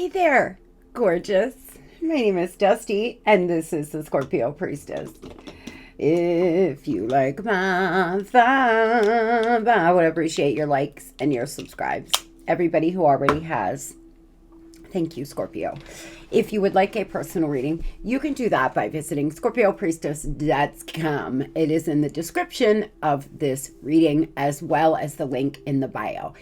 Hey there, gorgeous. My name is Dusty, and this is the Scorpio Priestess. If you like my vibe, I would appreciate your likes and your subscribes. Everybody who already has, thank you, Scorpio. If you would like a personal reading, you can do that by visiting Scorpiopriestess.com. It is in the description of this reading, as well as the link in the bio.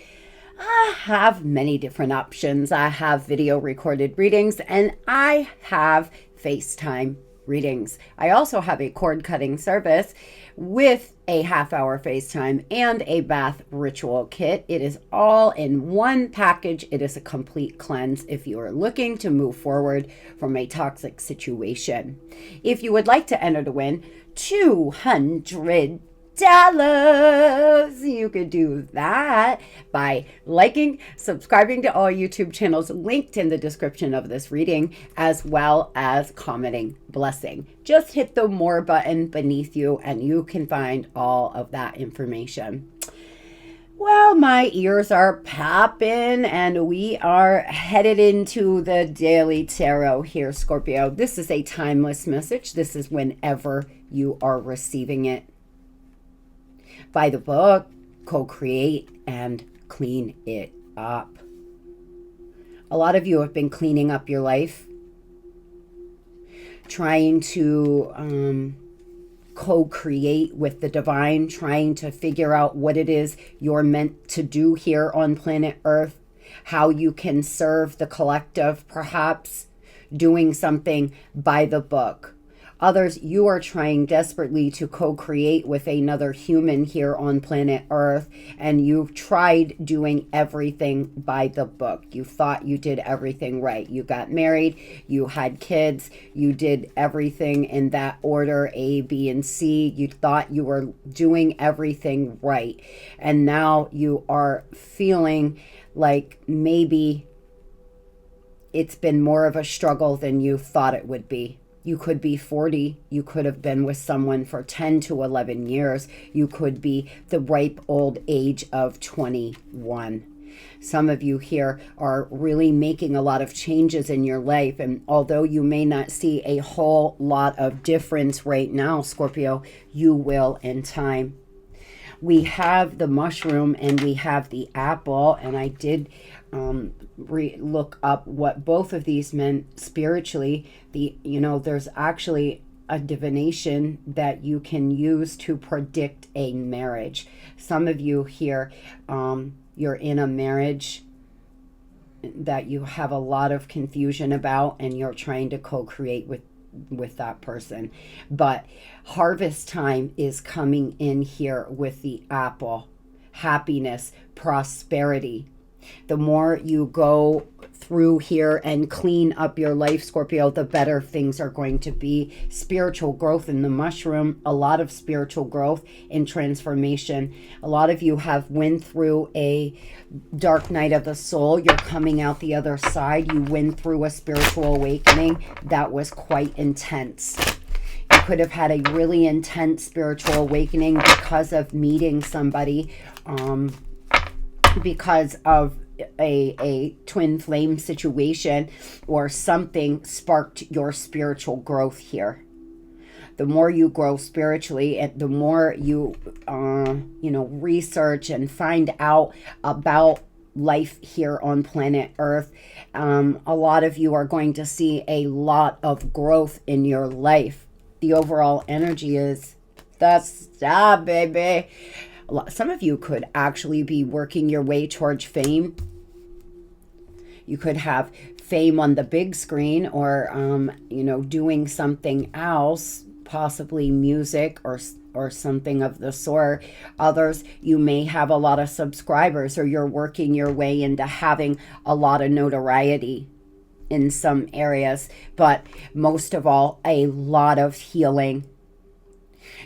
I have many different options. I have video recorded readings, and I have FaceTime readings. I also have a cord cutting service with a half-hour FaceTime and a bath ritual kit. It is all in one package. It is a complete cleanse if you are looking to move forward from a toxic situation. If you would like to enter to win $200, you could do that by liking, subscribing to all YouTube channels linked in the description of this reading, as well as commenting blessing. Just hit the more button beneath you and you can find all of that information. Well, my ears are popping and we are headed into the daily tarot here, Scorpio. This is a timeless message. This is whenever you are receiving it. By the book, co-create and clean it up. A lot of you have been cleaning up your life, trying to co-create with the divine, trying to figure out what it is you're meant to do here on planet Earth, how you can serve the collective, perhaps doing something by the book. Others, you are trying desperately to co-create with another human here on planet Earth, and you've tried doing everything by the book. You thought you did everything right. You got married, you had kids, you did everything in that order, A, B, and C. You thought you were doing everything right. And now you are feeling like maybe it's been more of a struggle than you thought it would be. You could be 40. You could have been with someone for 10 to 11 years. You could be the ripe old age of 21. Some of you here are really making a lot of changes in your life. And although you may not see a whole lot of difference right now, Scorpio, you will in time. We have the mushroom and we have the apple, and I did look up what both of these meant spiritually. There's actually a divination that you can use to predict a marriage. Some of you here, you're in a marriage that you have a lot of confusion about, and you're trying to co-create with that person. But harvest time is coming in here with the apple. Happiness, prosperity. The more you go through here and clean up your life, Scorpio, the better things are going to be. Spiritual growth in the mushroom, a lot of spiritual growth and transformation. A lot of you have went through a dark night of the soul. You're coming out the other side. You went through a spiritual awakening that was quite intense. You could have had a really intense spiritual awakening because of meeting somebody, because of a twin flame situation, or something sparked your spiritual growth here. The more you grow spiritually, and the more you research and find out about life here on planet Earth, a lot of you are going to see a lot of growth in your life. The overall energy is that's baby. Some of you could actually be working your way towards fame. You could have fame on the big screen, or doing something else, possibly music or something of the sort. Others, you may have a lot of subscribers, or you're working your way into having a lot of notoriety in some areas, but most of all, a lot of healing.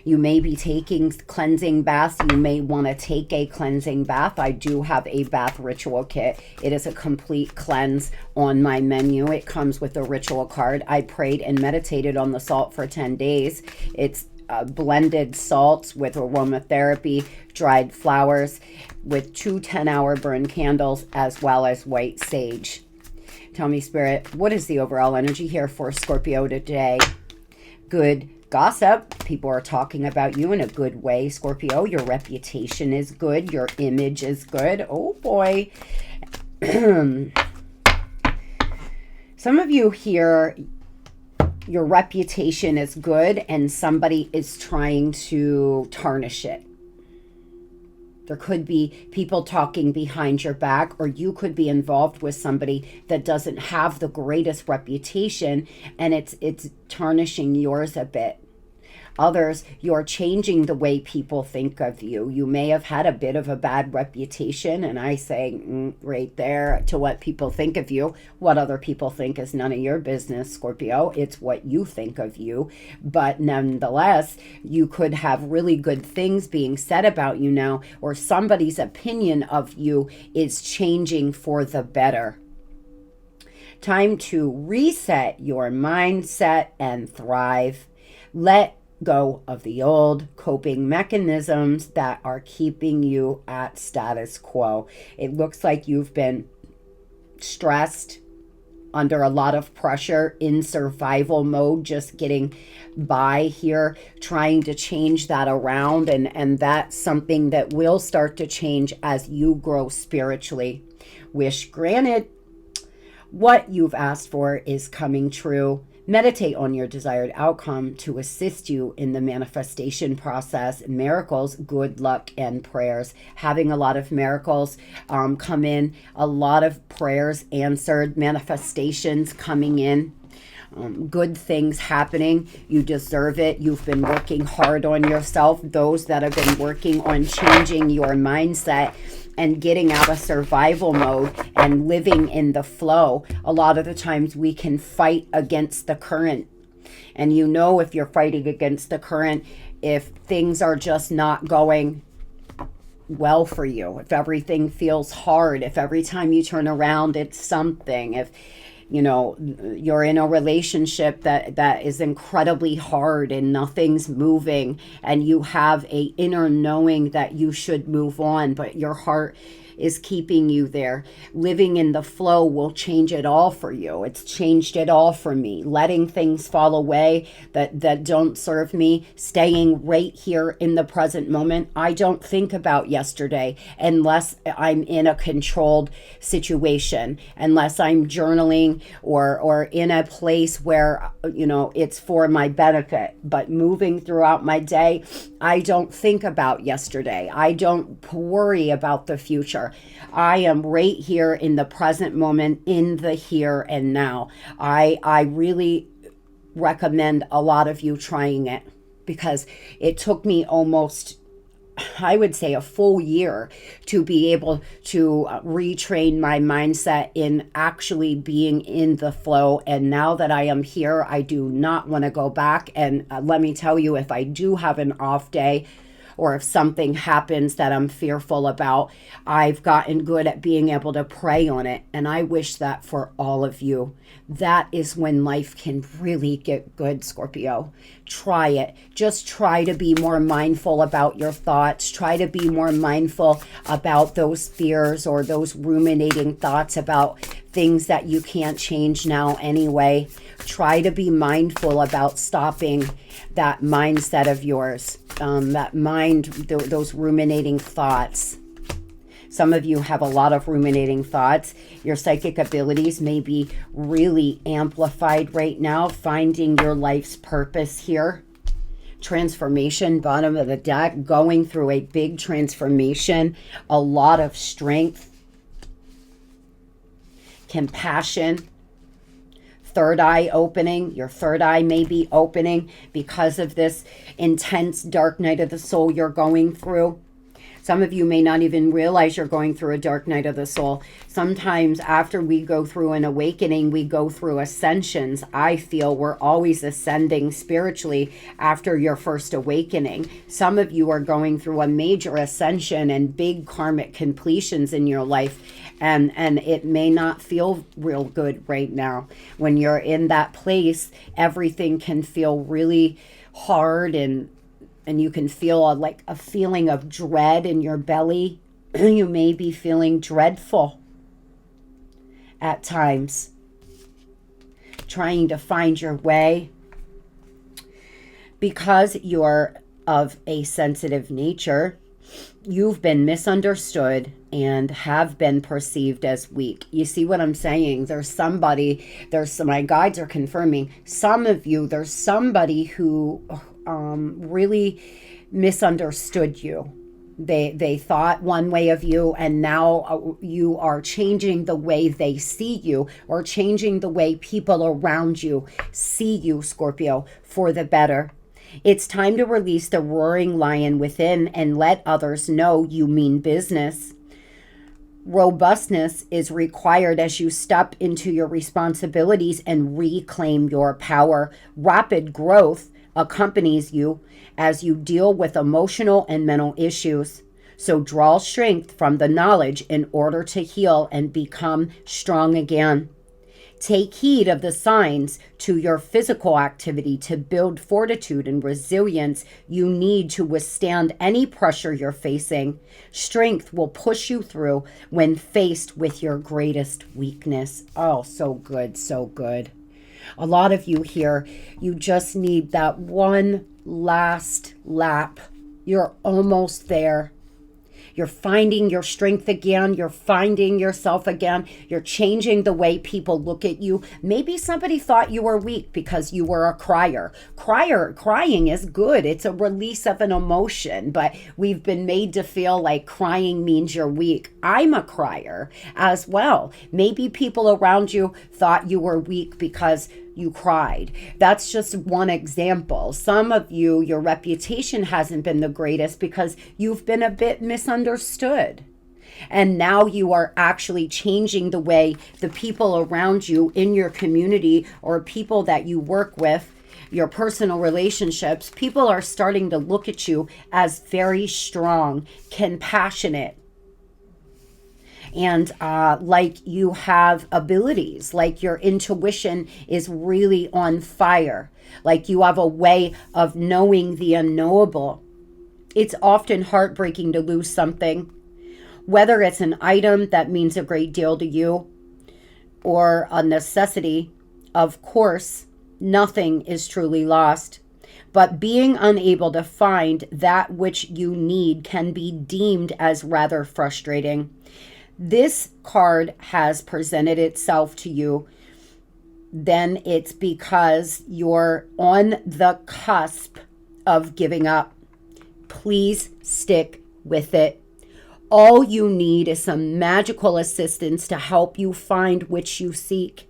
You may be taking cleansing baths. You may want to take a cleansing bath. I do have a bath ritual kit. It is a complete cleanse on my menu. It comes with a ritual card. I prayed and meditated on the salt for 10 days. It's blended salts with aromatherapy, dried flowers, with 2 10-hour burn candles, as well as white sage. Tell me, Spirit, what is the overall energy here for Scorpio today? Good gossip. People are talking about you in a good way, Scorpio. Your reputation is good. Your image is good. Oh, boy. Some of you here, your reputation is good and somebody is trying to tarnish it. There could be people talking behind your back, or you could be involved with somebody that doesn't have the greatest reputation, and it's tarnishing yours a bit. Others, you're changing the way people think of you. You may have had a bit of a bad reputation, and I say right there, to what people think of you. What other people think is none of your business, Scorpio. It's what you think of you. But nonetheless, you could have really good things being said about you now, or somebody's opinion of you is changing for the better. Time to reset your mindset and thrive. Let go of the old coping mechanisms that are keeping you at status quo. It looks like you've been stressed, under a lot of pressure, in survival mode, just getting by here, trying to change that around, and that's something that will start to change as you grow spiritually. Wish granted. What you've asked for is coming true. Meditate on your desired outcome to assist you in the manifestation process. Miracles, good luck, and prayers. Having a lot of miracles come in, a lot of prayers answered, manifestations coming in. Good things happening. You deserve it. You've been working hard on yourself. Those that have been working on changing your mindset and getting out of survival mode and living in the flow. A lot of the times we can fight against the current. And you know, if you're fighting against the current, if things are just not going well for you, if everything feels hard, if every time you turn around it's something, if you know you're in a relationship that is incredibly hard and nothing's moving, and you have a inner knowing that you should move on, but your heart is keeping you there. Living in the flow will change it all for you. It's changed it all for me. Letting things fall away that don't serve me, staying right here in the present moment. I don't think about yesterday unless I'm in a controlled situation, unless I'm journaling or in a place where, you know, it's for my benefit. But moving throughout my day, I don't think about yesterday. I don't worry about the future. I am right here in the present moment, in the here and now. I really recommend a lot of you trying it, because it took me almost, I would say, a full year to be able to retrain my mindset in actually being in the flow. And now that I am here, I do not want to go back. And let me tell you, if I do have an off day, or if something happens that I'm fearful about, I've gotten good at being able to pray on it. And I wish that for all of you. That is when life can really get good, Scorpio. Try it. Just try to be more mindful about your thoughts. Try to be more mindful about those fears or those ruminating thoughts about things that you can't change now anyway. Try to be mindful about stopping that mindset of yours, those ruminating thoughts. Some of you have a lot of ruminating thoughts. Your psychic abilities may be really amplified right now, finding your life's purpose here. Transformation, bottom of the deck, going through a big transformation, a lot of strength, compassion, third eye opening. Your third eye may be opening because of this intense dark night of the soul you're going through. Some of you may not even realize you're going through a dark night of the soul. Sometimes after we go through an awakening, we go through ascensions. I feel we're always ascending spiritually after your first awakening. Some of you are going through a major ascension and big karmic completions in your life. And it may not feel real good right now. When you're in that place, everything can feel really hard, and you can feel like a feeling of dread in your belly. You may be feeling dreadful at times. trying to find your way. Because you're of a sensitive nature, you've been misunderstood and have been perceived as weak. You see what I'm saying? My guides are confirming, some of you, there's somebody who really misunderstood you. They thought one way of you, and now you are changing the way they see you, or changing the way people around you see you, Scorpio, for the better. It's time to release the roaring lion within and let others know you mean business. Robustness is required as you step into your responsibilities and reclaim your power. Rapid growth accompanies you as you deal with emotional and mental issues. So draw strength from the knowledge in order to heal and become strong again. Take heed of the signs to your physical activity to build fortitude and resilience you need to withstand any pressure you're facing. Strength will push you through when faced with your greatest weakness. Oh, so good, so good. A lot of you here, you just need that one last lap. You're almost there. You're finding your strength again. You're finding yourself again. You're changing the way people look at you. Maybe somebody thought you were weak because you were a crier. Crying is good. It's a release of an emotion, but we've been made to feel like crying means you're weak. I'm a crier as well. Maybe people around you thought you were weak because you cried. That's just one example. Some of you, your reputation hasn't been the greatest because you've been a bit misunderstood. And now you are actually changing the way the people around you in your community or people that you work with, your personal relationships, people are starting to look at you as very strong, compassionate, and like you have abilities, like your intuition is really on fire, like you have a way of knowing the unknowable. It's often heartbreaking to lose something, whether it's an item that means a great deal to you or a necessity. Of course, nothing is truly lost, but being unable to find that which you need can be deemed as rather frustrating. This card has presented itself to you, then it's because you're on the cusp of giving up. Please stick with it. All you need is some magical assistance to help you find which you seek.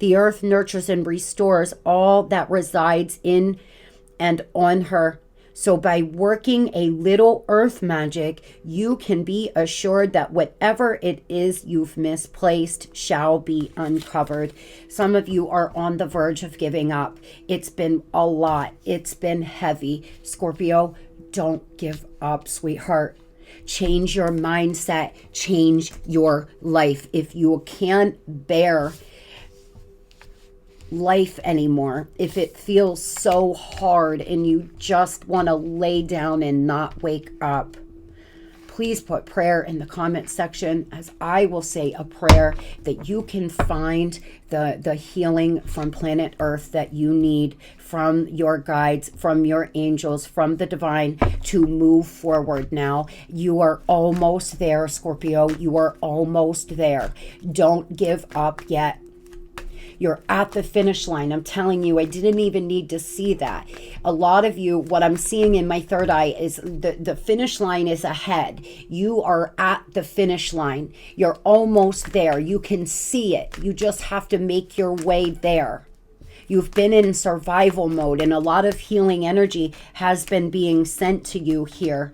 The earth nurtures and restores all that resides in and on her. So by working a little earth magic, you can be assured that whatever it is you've misplaced shall be uncovered. Some of you are on the verge of giving up. It's been a lot. It's been heavy. Scorpio, don't give up, sweetheart. Change your mindset. Change your life. If you can't bear life anymore, if it feels so hard and you just want to lay down and not wake up, please put prayer in the comment section, as I will say a prayer that you can find the healing from planet Earth that you need, from your guides, from your angels, from the divine, to move forward now. You are almost there, Scorpio. You are almost there. Don't give up yet. You're at the finish line. I'm telling you, I didn't even need to see that. A lot of you, what I'm seeing in my third eye is the finish line is ahead. You are at the finish line. You're almost there. You can see it. You just have to make your way there. You've been in survival mode, and a lot of healing energy has been being sent to you here.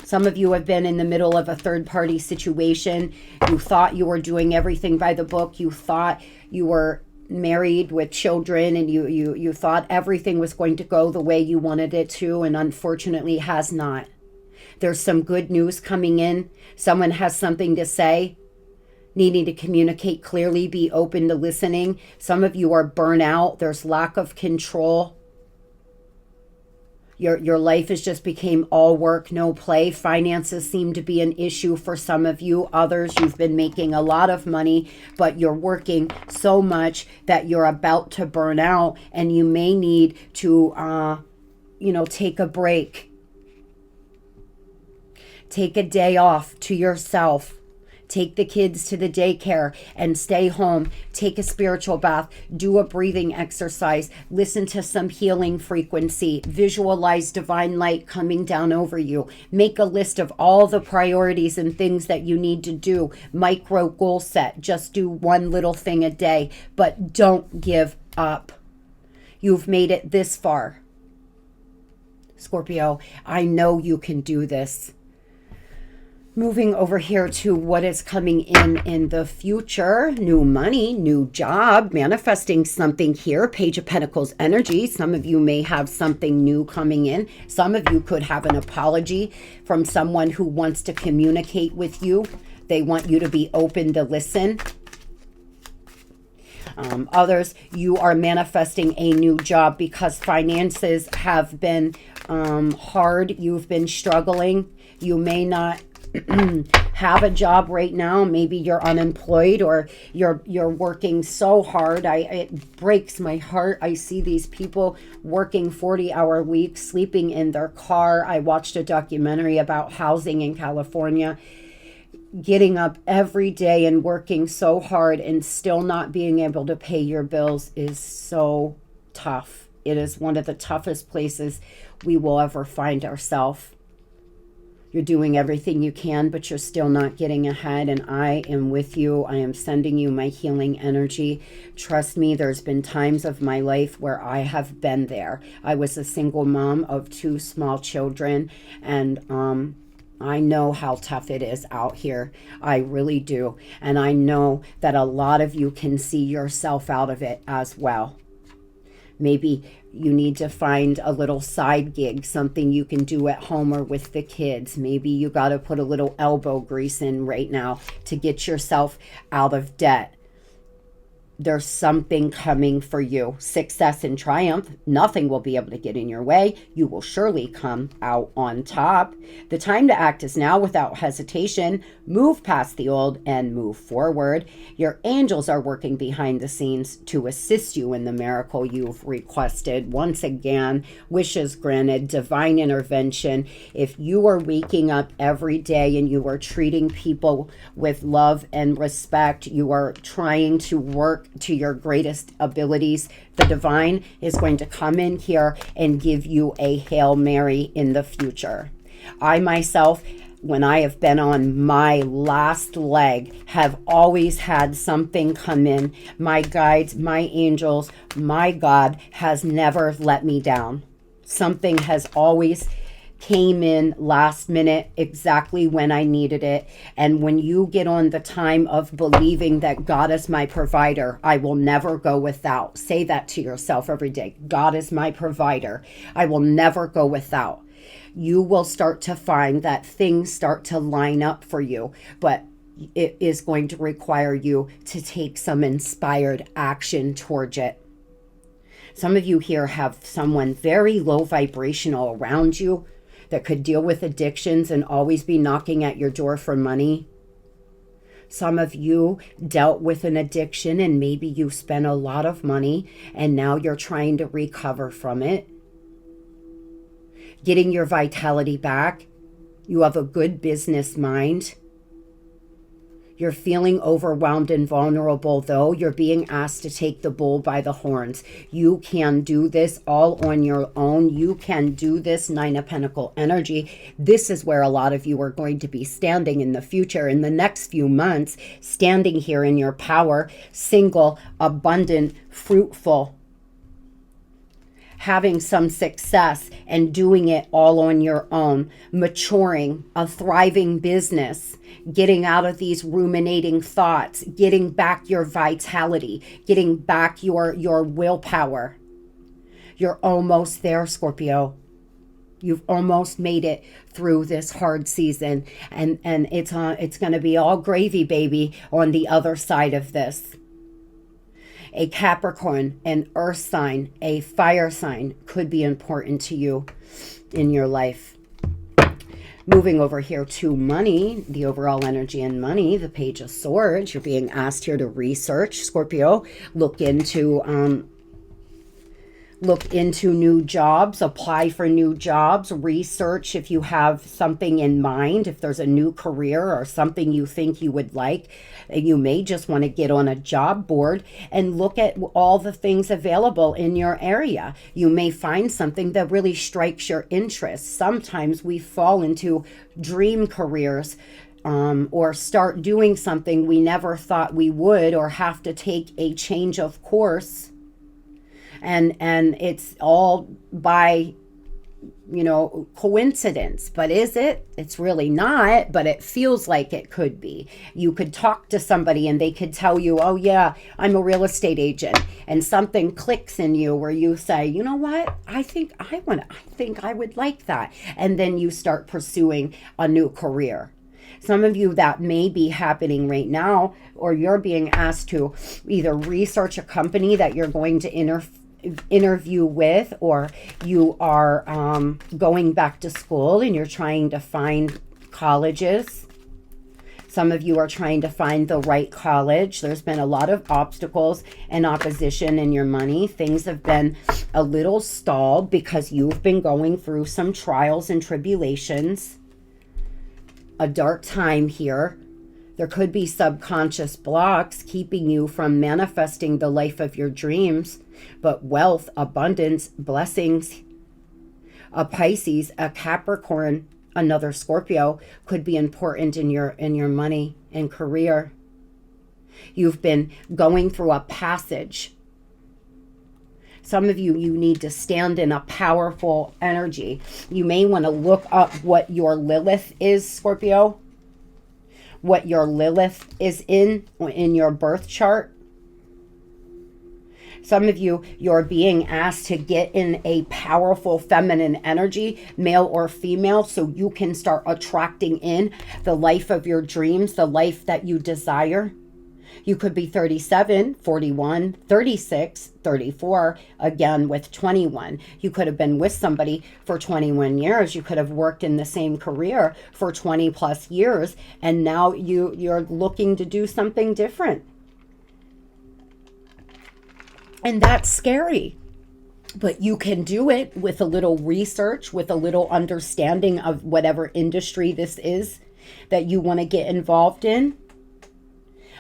Some of you have been in the middle of a third-party situation. You thought you were doing everything by the book. You thought you were married with children, and you thought everything was going to go the way you wanted it to, and unfortunately has not. There's some good news coming in. Someone has something to say, needing to communicate clearly, be open to listening. Some of you are burnt out. There's lack of control. Your life has just became all work, no play. Finances seem to be an issue for some of you. Others, you've been making a lot of money, but you're working so much that you're about to burn out, and you may need to, take a break. Take a day off to yourself. Take the kids to the daycare and stay home. Take a spiritual bath. Do a breathing exercise. Listen to some healing frequency. Visualize divine light coming down over you. Make a list of all the priorities and things that you need to do. Micro goal set. Just do one little thing a day, but don't give up. You've made it this far. Scorpio, I know you can do this. Moving over here to what is coming in the future. New money, new job, manifesting something here. Page of Pentacles energy. Some of you may have something new coming in. Some of you could have an apology from someone who wants to communicate with you. They want you to be open to listen. Others, you are manifesting a new job because finances have been hard. You've been struggling. You may not have a job right now. Maybe you're unemployed, or you're working so hard. It breaks my heart. I see these people working 40-hour weeks, sleeping in their car. I watched a documentary about housing in California. Getting up every day and working so hard and still not being able to pay your bills is so tough. It is one of the toughest places we will ever find ourselves. You're doing everything you can, but you're still not getting ahead, and I am with you. I am sending you my healing energy. Trust me, there's been times of my life where I have been there. I was a single mom of 2 small children, and I know how tough it is out here. I really do. And I know that a lot of you can see yourself out of it as well. Maybe you need to find a little side gig, something you can do at home or with the kids. Maybe you got to put a little elbow grease in right now to get yourself out of debt. There's something coming for you. Success and triumph. Nothing will be able to get in your way. You will surely come out on top. The time to act is now without hesitation. Move past the old and move forward. Your angels are working behind the scenes to assist you in the miracle you've requested. Once again, wishes granted, divine intervention. If you are waking up every day and you are treating people with love and respect, you are trying to work to your greatest abilities, the divine is going to come in here and give you a Hail Mary in the future. I myself, when I have been on my last leg, have always had something come in. My guides, my angels, my God has never let me down. Something has always came in last minute, exactly when I needed it. And when you get on the time of believing that God is my provider, I will never go without. Say that to yourself every day. God is my provider. I will never go without. You will start to find that things start to line up for you, but it is going to require you to take some inspired action towards it. Some of you here have someone very low vibrational around you that could deal with addictions and always be knocking at your door for money. Some of you dealt with an addiction and maybe you spent a lot of money and now you're trying to recover from it. Getting your vitality back. You have a good business mind. You're feeling overwhelmed and vulnerable, though. You're being asked to take the bull by the horns. You can do this all on your own. You can do this, 9 of Pentacles energy. This is where a lot of you are going to be standing in the future, in the next few months, standing here in your power, single, abundant, fruitful, having some success and doing it all on your own, maturing, a thriving business, getting out of these ruminating thoughts, getting back your vitality, getting back your willpower. You're almost there, Scorpio. You've almost made it through this hard season, and it's going to be all gravy, baby, on the other side of this. A Capricorn, an earth sign, a fire sign could be important to you in your life. Moving over here to money, the overall energy in money, the Page of Swords. You're being asked here to research, Scorpio. Look into new jobs, apply for new jobs, research if you have something in mind, if there's a new career or something you think you would like. You may just want to get on a job board and look at all the things available in your area. You may find something that really strikes your interest. Sometimes we fall into dream careers or start doing something we never thought we would, or have to take a change of course. And it's all by, coincidence. But is it? It's really not, but it feels like it could be. You could talk to somebody and they could tell you, oh yeah, I'm a real estate agent. And something clicks in you where you say, you know what? I think I would like that. And then you start pursuing a new career. Some of you, that may be happening right now, or you're being asked to either research a company that you're going to interview with, or you are going back to school and you're trying to find colleges. Some of you are trying to find the right college. There's been a lot of obstacles and opposition in your money. Things have been a little stalled because you've been going through some trials and tribulations. A dark time here. There could be subconscious blocks keeping you from manifesting the life of your dreams, but wealth, abundance, blessings. A Pisces, a Capricorn, another Scorpio could be important in your money and career. You've been going through a passage. Some of you need to stand in a powerful energy. You may want to look up what your Lilith is, Scorpio. What your Lilith is in your birth chart. Some of you, you're being asked to get in a powerful feminine energy, male or female, so you can start attracting in the life of your dreams, the life that you desire. You could be 37, 41, 36, 34, again with 21. You could have been with somebody for 21 years. You could have worked in the same career for 20 plus years, and now you're looking to do something different. And that's scary. But you can do it with a little research, with a little understanding of whatever industry this is that you want to get involved in.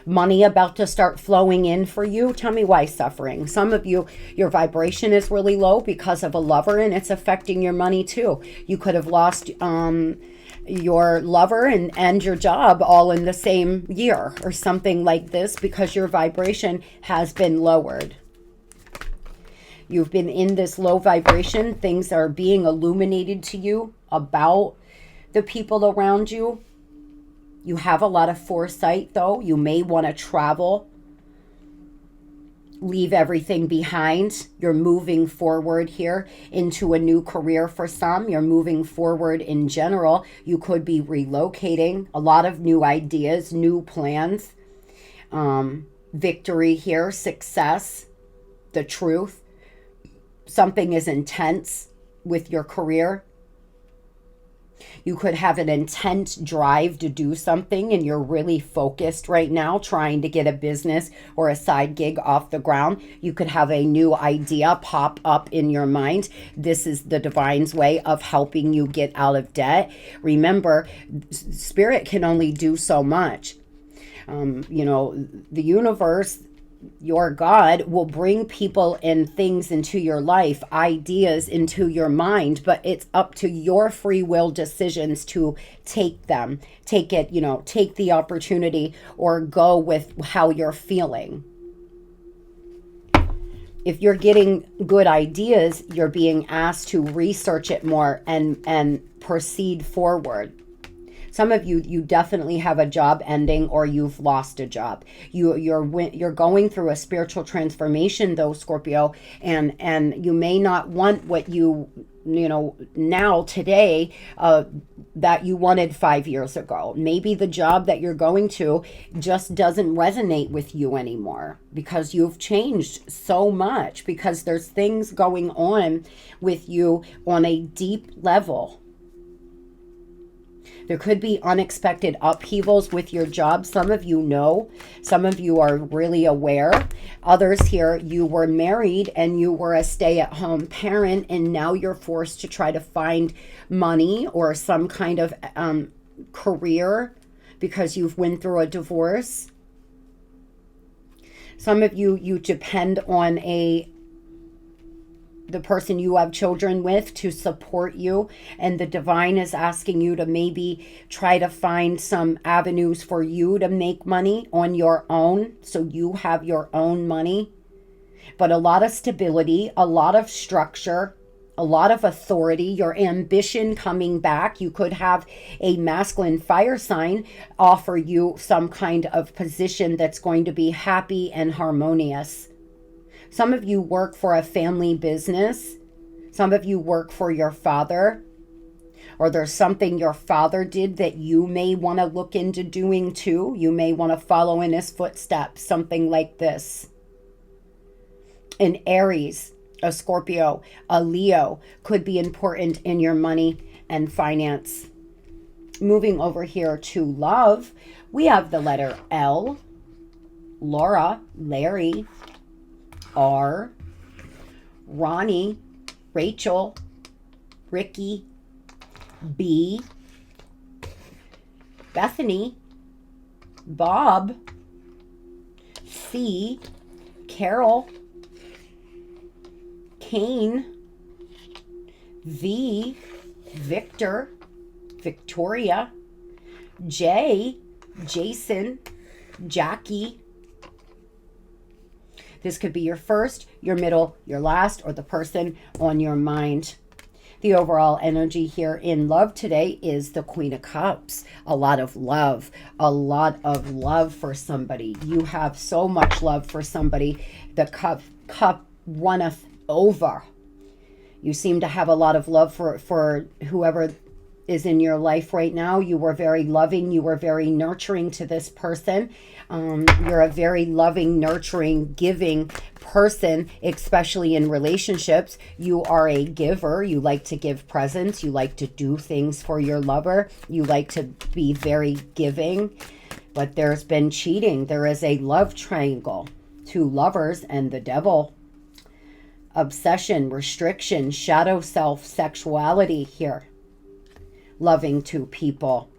Money about to start flowing in for you. Tell me why suffering. Some of you, your vibration is really low because of a lover, and it's affecting your money too. You could have lost your lover and your job all in the same year or something like this because your vibration has been lowered. You've been in this low vibration. Things are being illuminated to you about the people around you. You have a lot of foresight, though. You may want to travel, leave everything behind. You're moving forward here into a new career for some. You're moving forward in general. You could be relocating. A lot of new ideas, new plans. Victory here, success, the truth. Something is intense with your career. You could have an intense drive to do something and you're really focused right now trying to get a business or a side gig off the ground. You could have a new idea pop up in your mind. This is the divine's way of helping you get out of debt. Remember, spirit can only do so much. The universe, your God, will bring people and things into your life, ideas into your mind, but it's up to your free will decisions to take them, take the opportunity or go with how you're feeling. If you're getting good ideas, you're being asked to research it more and proceed forward. Some of you definitely have a job ending or you've lost a job. You're going through a spiritual transformation though, Scorpio, and you may not want what you now today, that you wanted 5 years ago. Maybe the job that you're going to just doesn't resonate with you anymore because you've changed so much, because there's things going on with you on a deep level. There could be unexpected upheavals with your job. Some of you know, some of you are really aware. Others here, you were married and you were a stay-at-home parent, and now you're forced to try to find money or some kind of career because you've went through a divorce. Some of you, you depend on the person you have children with to support you, and the divine is asking you to maybe try to find some avenues for you to make money on your own, so you have your own money. But a lot of stability, a lot of structure, a lot of authority, your ambition coming back. You could have a masculine fire sign offer you some kind of position that's going to be happy and harmonious. Some of you work for a family business. Some of you work for your father, or there's something your father did that you may want to look into doing too. You may want to follow in his footsteps, something like this. An Aries, a Scorpio, a Leo could be important in your money and finance. Moving over here to love, we have the letter L, Laura, Larry, R, Ronnie, Rachel, Ricky, B, Bethany, Bob, C, Carol, Kane, V, Victor, Victoria, J, Jason, Jackie. This could be your first, your middle, your last, or the person on your mind. The overall energy here in love today is the Queen of Cups. A lot of love for somebody. You have so much love for somebody. The cup runneth over. You seem to have a lot of love for whoever is in your life right now. You were very loving. You were very nurturing to this person. You're a very loving, nurturing, giving person, especially in relationships. You are a giver. You like to give presents. You like to do things for your lover. You like to be very giving. But there's been cheating. There is a love triangle. Two lovers and the devil. Obsession, restriction, shadow self, sexuality here. Loving two people.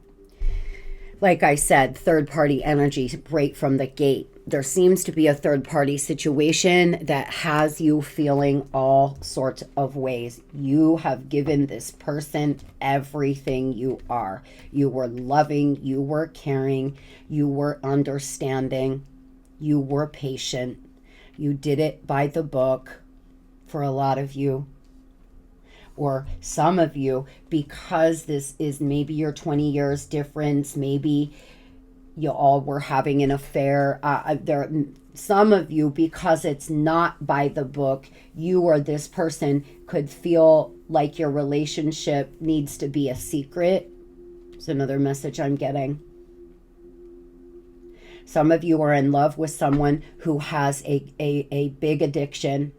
Like I said, third-party energy right from the gate. There seems to be a third-party situation that has you feeling all sorts of ways. You have given this person everything you are. You were loving, you were caring, you were understanding, you were patient. You did it by the book for a lot of you. Or some of you, because this is maybe your 20 years difference, maybe you all were having an affair. Some of you, because it's not by the book, you or this person could feel like your relationship needs to be a secret. It's another message I'm getting. Some of you are in love with someone who has a big addiction.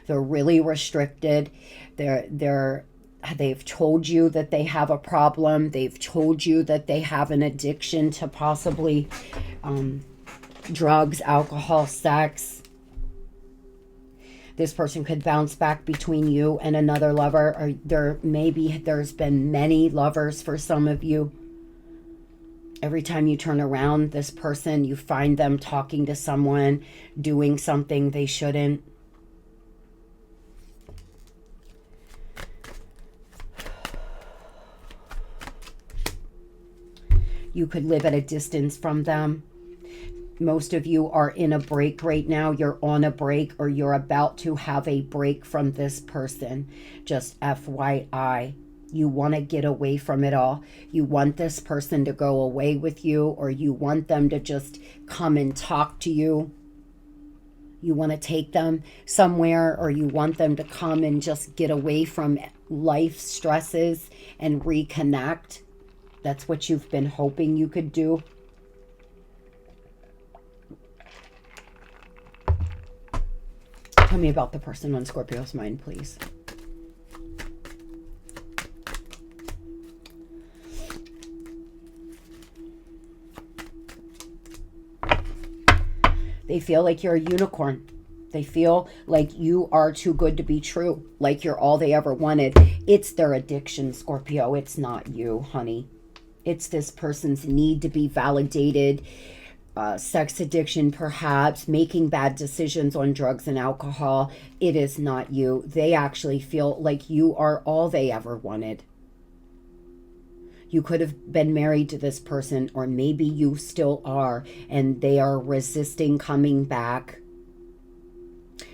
They're really restricted. They've told you that they have a problem. They've told you that they have an addiction to possibly drugs, alcohol, sex. This person could bounce back between you and another lover, or there's been many lovers for some of you. Every time you turn around, this person, you find them talking to someone, doing something they shouldn't. You could live at a distance from them. Most of you are in a break right now. You're on a break, or you're about to have a break from this person. Just FYI, you want to get away from it all. You want this person to go away with you, or you want them to just come and talk to you. You want to take them somewhere, or you want them to come and just get away from life stresses and reconnect. That's what you've been hoping you could do. Tell me about the person on Scorpio's mind, please. They feel like you're a unicorn. They feel like you are too good to be true, like you're all they ever wanted. It's their addiction, Scorpio. It's not you, honey. It's this person's need to be validated, sex addiction perhaps, making bad decisions on drugs and alcohol. It is not you. They actually feel like you are all they ever wanted. You could have been married to this person, or maybe you still are, and they are resisting coming back.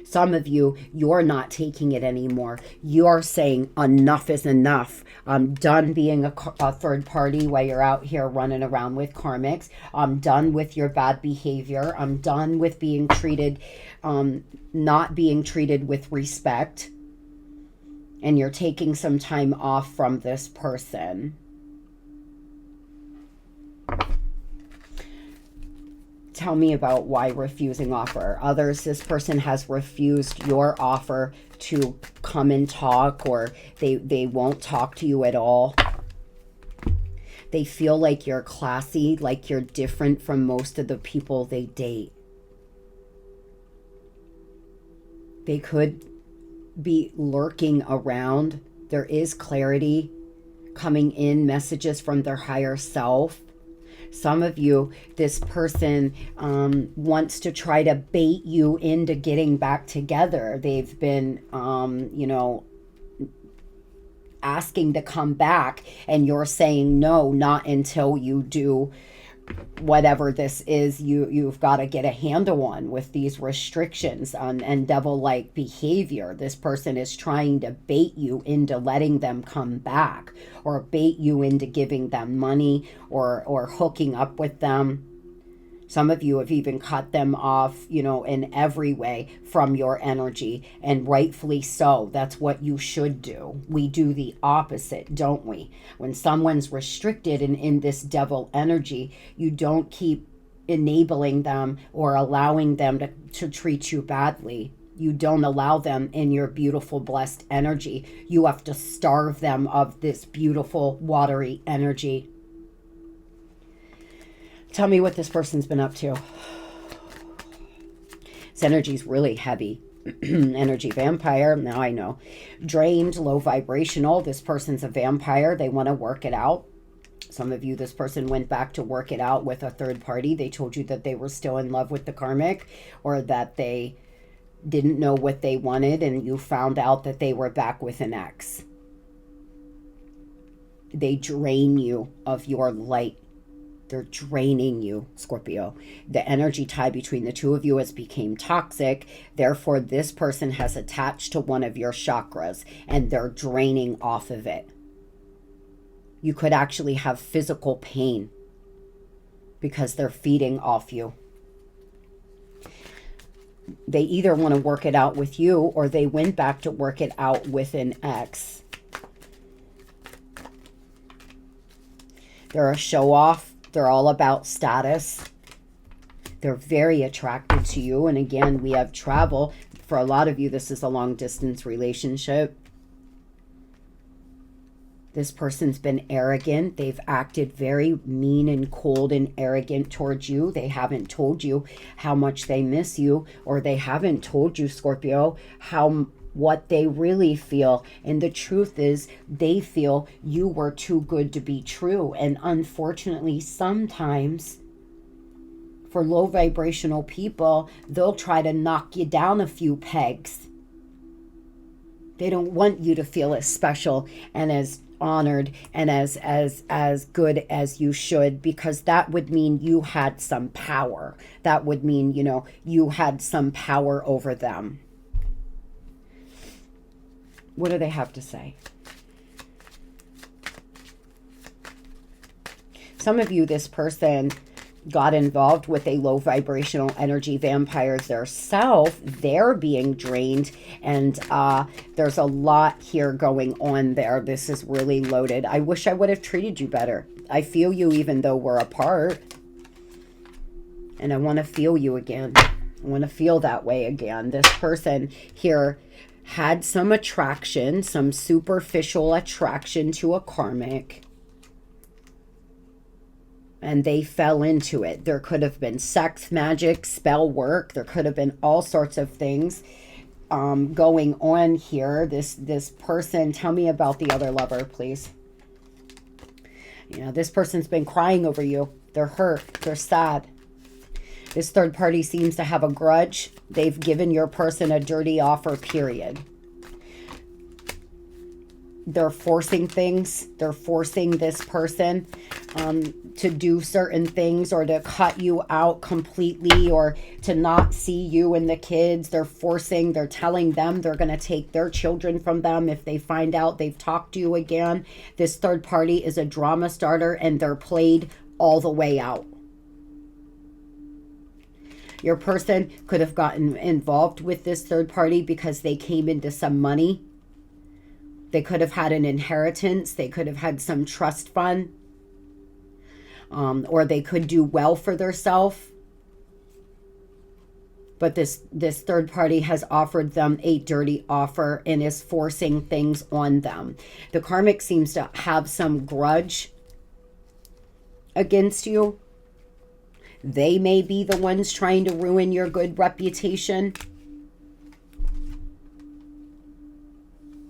Some of you, you're not taking it anymore. You're saying enough is enough. I'm done being a third party while you're out here running around with karmics. I'm done with your bad behavior. I'm done with being treated, not being treated with respect. And you're taking some time off from this person. Tell me about why refusing offer. Others, this person has refused your offer to come and talk, or they won't talk to you at all. They feel like you're classy, like you're different from most of the people they date. They could be lurking around. There is clarity coming in, messages from their higher self. Some of you, this person wants to try to bait you into getting back together. They've been, asking to come back, and you're saying no, not until you do whatever this is you've got to get a handle on with these restrictions and devil-like behavior. This person is trying to bait you into letting them come back, or bait you into giving them money, or hooking up with them. Some of you have even cut them off, in every way from your energy, and rightfully so. That's what you should do. We do the opposite, don't we? When someone's restricted and in this devil energy, you don't keep enabling them or allowing them to treat you badly. You don't allow them in your beautiful, blessed energy. You have to starve them of this beautiful, watery energy. Tell me what this person's been up to. This energy's really heavy. Energy vampire. Now I know. Drained, low vibrational. This person's a vampire. They want to work it out. Some of you, this person went back to work it out with a third party. They told you that they were still in love with the karmic, or that they didn't know what they wanted, and you found out that they were back with an ex. They drain you of your light. They're draining you, Scorpio. The energy tie between the two of you has become toxic. Therefore, this person has attached to one of your chakras, and they're draining off of it. You could actually have physical pain because they're feeding off you. They either want to work it out with you, or they went back to work it out with an ex. They're a show-off. They're all about status. They're very attracted to you. And again, we have travel. For a lot of you, this is a long-distance relationship. This person's been arrogant. They've acted very mean and cold and arrogant towards you. They haven't told you how much they miss you, or they haven't told you, Scorpio, what they really feel. And the truth is, they feel you were too good to be true. And unfortunately, sometimes for low vibrational people, they'll try to knock you down a few pegs. They don't want you to feel as special and as honored and as good as you should, because that would mean you had some power. That would mean, you had some power over them. What do they have to say? Some of you, this person, got involved with a low vibrational energy vampire theirself. They're being drained, and there's a lot here going on there. This is really loaded. I wish I would have treated you better. I feel you even though we're apart, and I want to feel you again. I want to feel that way again. This person here had some attraction, some superficial attraction to a karmic, and they fell into it. There could have been sex, magic, spell work. There could have been all sorts of things going on here. This person, tell me about the other lover, please. You know, this person's been crying over you. They're hurt. They're sad. This third party seems to have a grudge. They've given your person a dirty offer, period. They're forcing things. They're forcing this person to do certain things, or to cut you out completely, or to not see you and the kids. They're telling them they're going to take their children from them if they find out they've talked to you again. This third party is a drama starter, and they're played all the way out. Your person could have gotten involved with this third party because they came into some money. They could have had an inheritance. They could have had some trust fund. Or they could do well for themselves. But this third party has offered them a dirty offer and is forcing things on them. The karmic seems to have some grudge against you. They may be the ones trying to ruin your good reputation.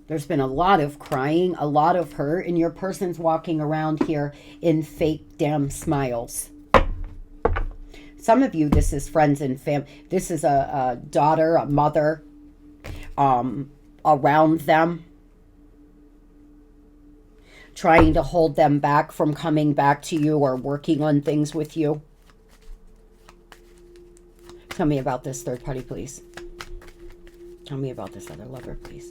There's been a lot of crying, a lot of hurt, and your person's walking around here in fake damn smiles. Some of you, this is friends and family. This is a daughter, a mother around them, trying to hold them back from coming back to you or working on things with you. Tell me about this third party, please. Tell me about this other lover, please.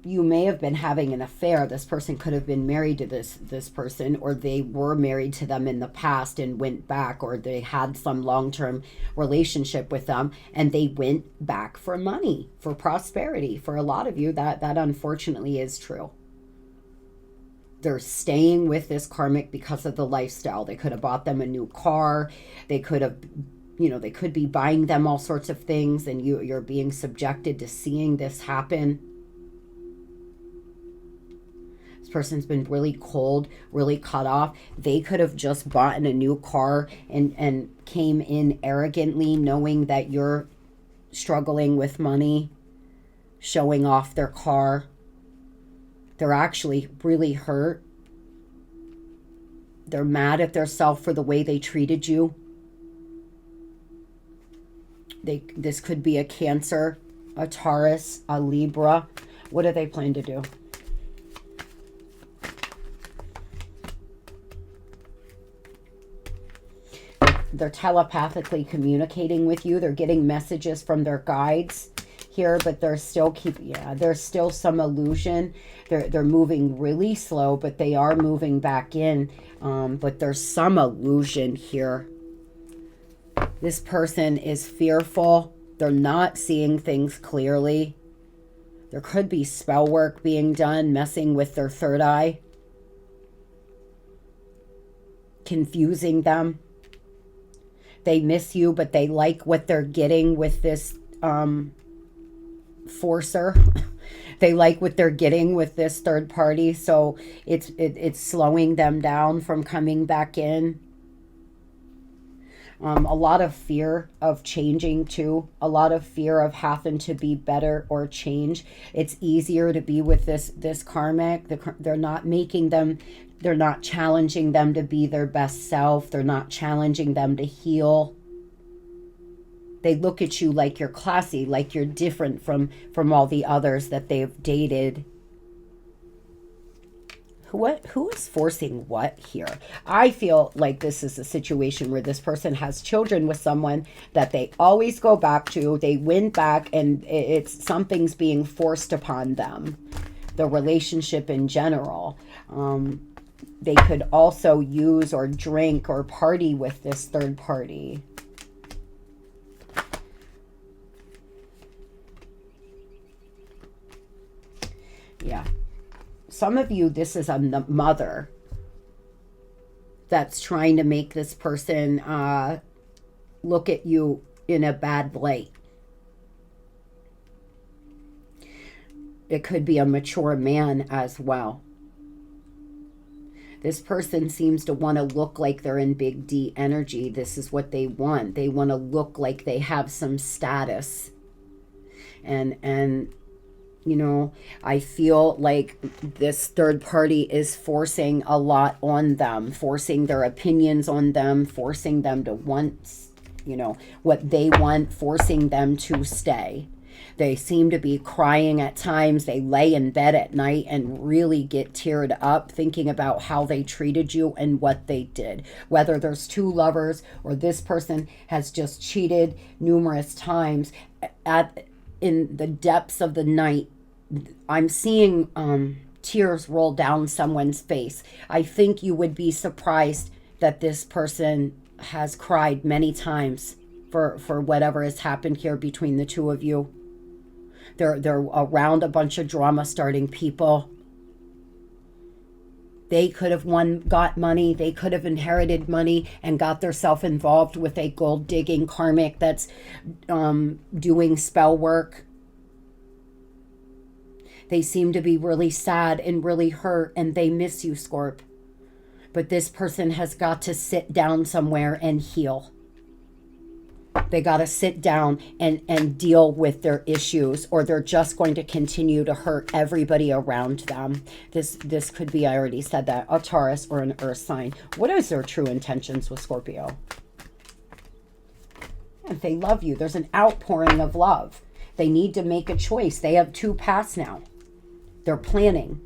You may have been having an affair. This person could have been married to this person, or they were married to them in the past and went back, or they had some long-term relationship with them and they went back for money, for prosperity. For a lot of you, that unfortunately is true. They're staying with this karmic because of the lifestyle. They could have bought them a new car. They could have, they could be buying them all sorts of things, and you're being subjected to seeing this happen. Person's been really cold, really cut off. They could have just bought a new car and came in arrogantly, knowing that you're struggling with money, showing off their car. They're actually really hurt. They're mad at themselves for the way they treated you. This could be a Cancer, a Taurus, a Libra. What do they plan to do? They're telepathically communicating with you. They're getting messages from their guides here, but they're still there's still some illusion. They're moving really slow, but they are moving back in. But there's some illusion here. This person is fearful. They're not seeing things clearly. There could be spell work being done, messing with their third eye, confusing them. They miss you, but they like what they're getting with this forcer. They like what they're getting with this third party, so it's slowing them down from coming back in. A lot of fear of changing too. A lot of fear of having to be better or change. It's easier to be with this karmic. They're not making them. They're not challenging them to be their best self. They're not challenging them to heal. They look at you like you're classy, like you're different from all the others that they've dated. Who is forcing what here? I feel like this is a situation where this person has children with someone that they always go back to. They went back, and it's something's being forced upon them. The relationship in general. They could also use or drink or party with this third party. Yeah. Some of you, this is a mother that's trying to make this person look at you in a bad light. It could be a mature man as well. This person seems to want to look like they're in big D energy. This is what they want. They want to look like they have some status. And you know, I feel like this third party is forcing a lot on them, forcing their opinions on them, forcing them to want, you know, what they want, forcing them to stay. They seem to be crying at times. They lay in bed at night and really get teared up thinking about how they treated you and what they did. Whether there's two lovers or this person has just cheated numerous times, in the depths of the night, I'm seeing tears roll down someone's face. I think you would be surprised that this person has cried many times for whatever has happened here between the two of you. They're around a bunch of drama starting people. They could have got money. They could have inherited money and got themselves involved with a gold digging karmic that's doing spell work. They seem to be really sad and really hurt, and they miss you, Scorp. But this person has got to sit down somewhere and heal. They got to sit down and deal with their issues, or they're just going to continue to hurt everybody around them. This could be, I already said that, a Taurus or an earth sign. What is their true intentions with Scorpio? If they love you, there's an outpouring of love. They need to make a choice. They have two paths now. They're planning.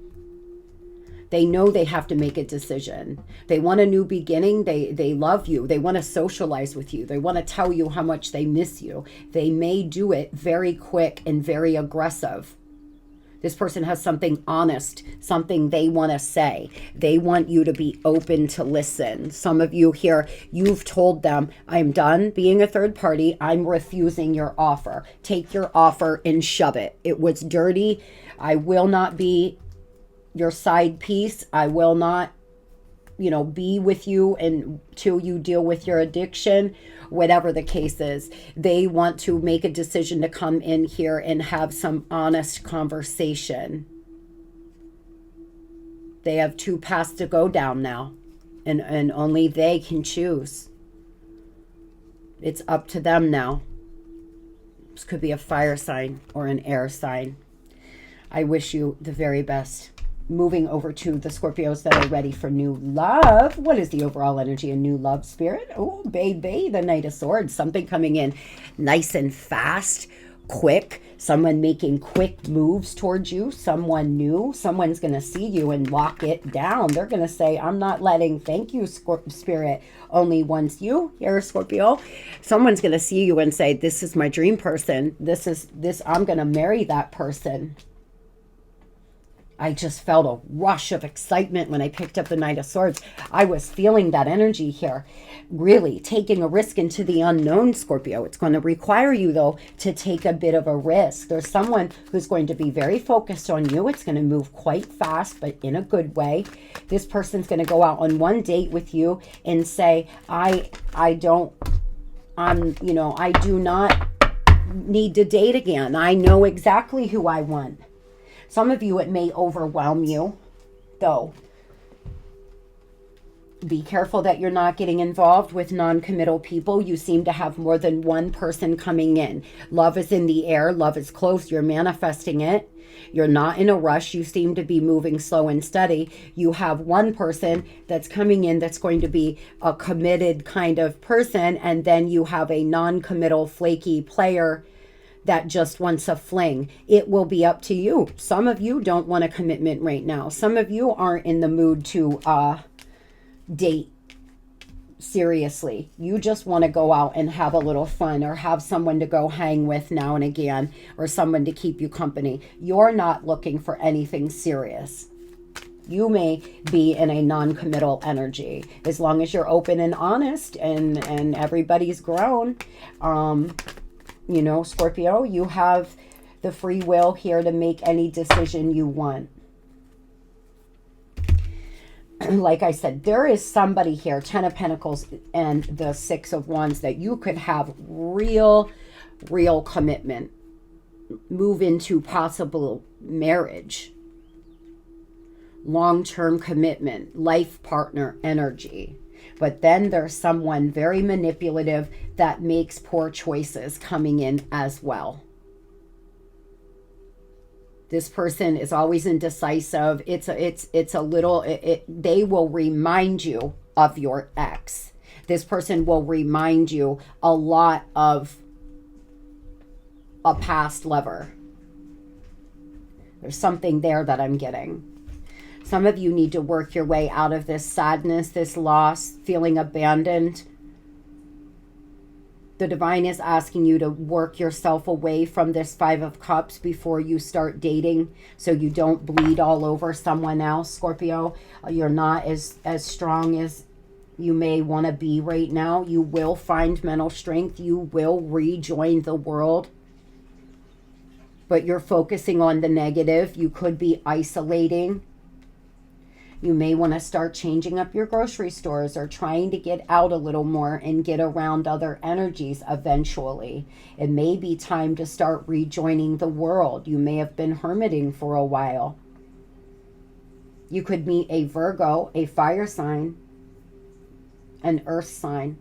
They know they have to make a decision. They want a new beginning. They love you. They want to socialize with you. They want to tell you how much they miss you. They may do it very quick and very aggressive. This person has something honest, something they want to say. They want you to be open to listen. Some of you here, you've told them, I'm done being a third party. I'm refusing your offer. Take your offer and shove it. It was dirty. I will not be your side piece. I will not, be with you until you deal with your addiction, whatever the case is. They want to make a decision to come in here and have some honest conversation. They have two paths to go down now, and only they can choose. It's up to them now. This could be a fire sign or an air sign. I wish you the very best. Moving over to the Scorpios that are ready for new love. What is the overall energy in new love, Spirit? Oh, baby, the Knight of Swords. Something coming in nice and fast, quick. Someone making quick moves towards you. Someone new. Someone's going to see you and lock it down. They're going to say, I'm not letting, thank you, Spirit, only once you here, Scorpio. Someone's going to see you and say, this is my dream person. I'm going to marry that person. I just felt a rush of excitement when I picked up the Knight of Swords. I was feeling that energy here. Really taking a risk into the unknown, Scorpio. It's going to require you, though, to take a bit of a risk. There's someone who's going to be very focused on you. It's going to move quite fast, but in a good way. This person's going to go out on one date with you and say, I do not need to date again. I know exactly who I want. Some of you, it may overwhelm you, though. Be careful that you're not getting involved with non-committal people. You seem to have more than one person coming in. Love is in the air. Love is close. You're manifesting it. You're not in a rush. You seem to be moving slow and steady. You have one person that's coming in that's going to be a committed kind of person, and then you have a non-committal, flaky player that just wants a fling. It will be up to you. Some of you don't want a commitment right now. Some of you aren't in the mood to date seriously. You just want to go out and have a little fun, or have someone to go hang with now and again, or someone to keep you company. You're not looking for anything serious. You may be in a non-committal energy. As long as you're open and honest, and everybody's grown, you know, Scorpio, you have the free will here to make any decision you want. Like I said, there is somebody here, 10 of Pentacles and the 6 of Wands, that you could have real commitment, move into possible marriage, long-term commitment, life partner energy. But then there's someone very manipulative that makes poor choices coming in as well. This person is always indecisive. It's a little, they will remind you of your ex. This person will remind you a lot of a past lover. There's something there that I'm getting. Some of you need to work your way out of this sadness, this loss, feeling abandoned. The divine is asking you to work yourself away from this 5 of Cups before you start dating, so you don't bleed all over someone else, Scorpio. You're not as strong as you may want to be right now. You will find mental strength. You will rejoin the world. But you're focusing on the negative. You could be isolating. You may want to start changing up your grocery stores, or trying to get out a little more and get around other energies eventually. It may be time to start rejoining the world. You may have been hermiting for a while. You could meet a Virgo, a fire sign, an earth sign.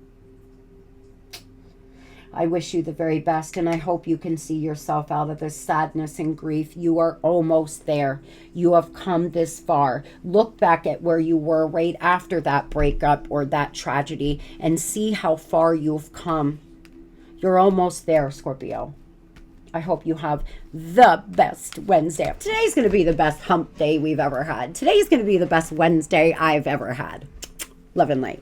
I wish you the very best, and I hope you can see yourself out of this sadness and grief. You are almost there. You have come this far. Look back at where you were right after that breakup or that tragedy and see how far you've come. You're almost there, Scorpio. I hope you have the best Wednesday. Today's going to be the best hump day we've ever had. Today's going to be the best Wednesday I've ever had. Love and light.